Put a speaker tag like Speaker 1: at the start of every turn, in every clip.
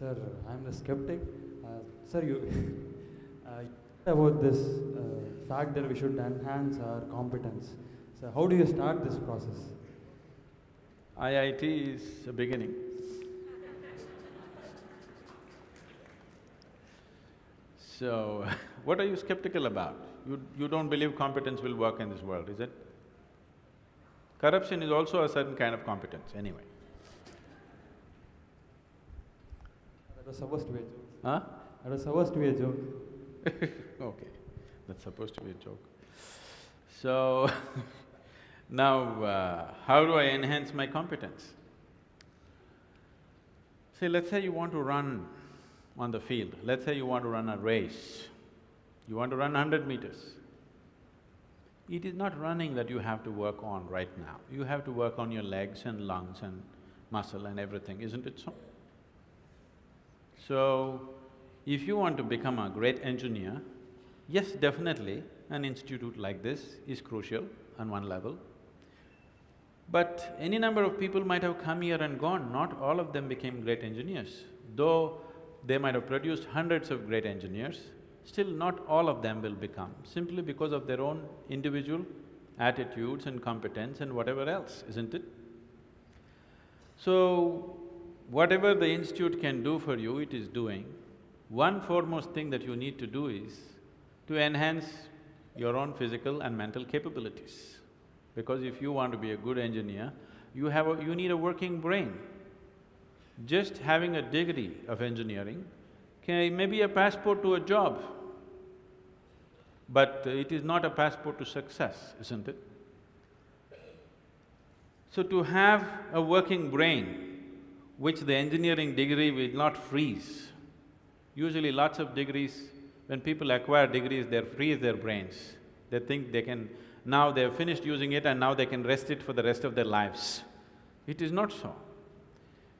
Speaker 1: Sir, I'm the skeptic. Sir, you about this fact that we should enhance our competence. So, how do you start this process?
Speaker 2: IIT is a beginning. So, what are you skeptical about? You don't believe competence will work in this world, is it? Corruption is also a certain kind of competence, anyway.
Speaker 1: That was supposed to be a joke.
Speaker 2: Huh?
Speaker 1: That was supposed to be a joke.
Speaker 2: Okay, that's supposed to be a joke. So, now, how do I enhance my competence? See, let's say you want to run on the field, let's say you want to run a race, you want to run 100 meters. It is not running that you have to work on right now, you have to work on your legs and lungs and muscle and everything, isn't it so? So, if you want to become a great engineer, yes, definitely an institute like this is crucial on one level. But any number of people might have come here and gone, not all of them became great engineers. Though they might have produced hundreds of great engineers, still not all of them will become, simply because of their own individual attitudes and competence and whatever else, isn't it? So, whatever the institute can do for you, it is doing. One foremost thing that you need to do is to enhance your own physical and mental capabilities. Because if you want to be a good engineer, you need a working brain. Just having a degree of engineering may be a passport to a job, but it is not a passport to success, isn't it? So to have a working brain, which the engineering degree will not freeze. Usually lots of degrees, when people acquire degrees, they freeze their brains. They think they can… now they've finished using it and now they can rest it for the rest of their lives. It is not so.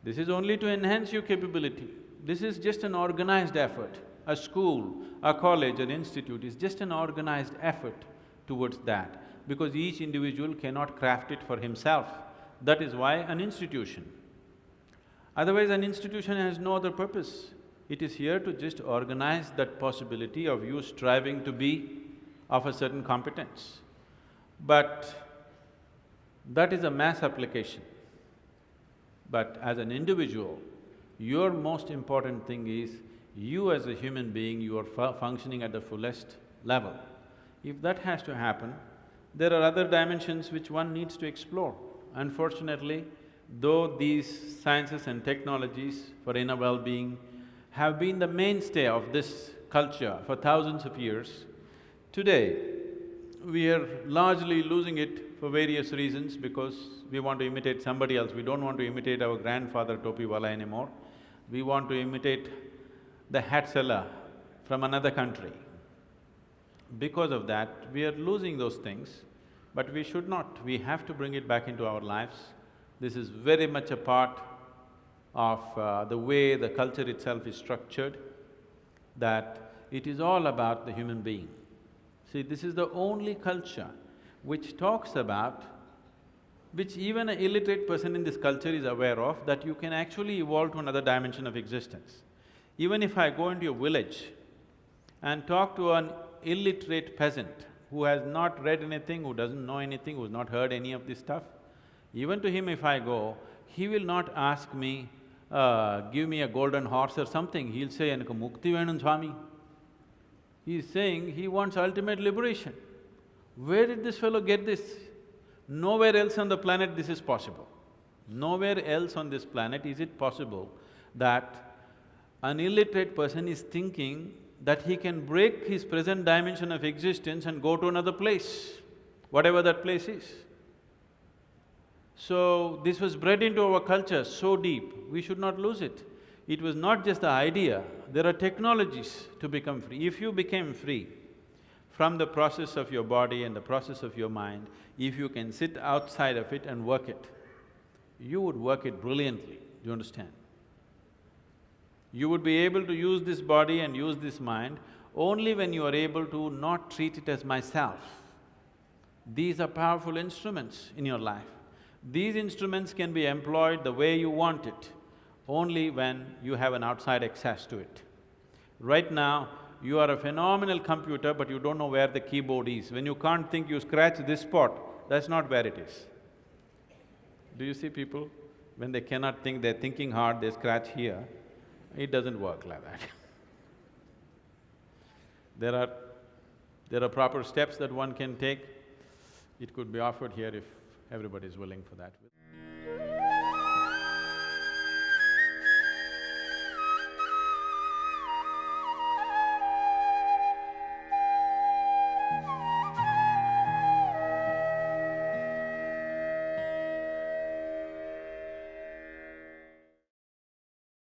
Speaker 2: This is only to enhance your capability. This is just an organized effort. A school, a college, an institute is just an organized effort towards that, because each individual cannot craft it for himself. That is why an institution. Otherwise, an institution has no other purpose. It is here to just organize that possibility of you striving to be of a certain competence. But that is a mass application. But as an individual, your most important thing is you as a human being, you are functioning at the fullest level. If that has to happen, there are other dimensions which one needs to explore. Unfortunately, though these sciences and technologies for inner well-being have been the mainstay of this culture for thousands of years, today we are largely losing it for various reasons, because we want to imitate somebody else. We don't want to imitate our grandfather Topiwala anymore. We want to imitate the hat seller from another country. Because of that, we are losing those things, but we should not. We have to bring it back into our lives. This is very much a part of the way the culture itself is structured, that it is all about the human being. See, this is the only culture which talks about, which even an illiterate person in this culture is aware of, that you can actually evolve to another dimension of existence. Even if I go into a village and talk to an illiterate peasant who has not read anything, who doesn't know anything, who's not heard any of this stuff, even to him if I go, he will not ask me, give me a golden horse or something, he'll say, "Enakku mukti venum Swami." He's saying he wants ultimate liberation. Where did this fellow get this? Nowhere else on the planet this is possible. Nowhere else on this planet is it possible that an illiterate person is thinking that he can break his present dimension of existence and go to another place, whatever that place is. So, this was bred into our culture so deep, we should not lose it. It was not just the idea, there are technologies to become free. If you became free from the process of your body and the process of your mind, if you can sit outside of it and work it, you would work it brilliantly, do you understand? You would be able to use this body and use this mind only when you are able to not treat it as myself. These are powerful instruments in your life. These instruments can be employed the way you want it. only when you have an outside access to it. Right now, you are a phenomenal computer, but you don't know where the keyboard is. When you can't think, you scratch this spot, that's not where it is. Do you see people? When they cannot think, they're thinking hard, they scratch here. It doesn't work like that. There are proper steps that one can take. It could be offered here if everybody is willing for that.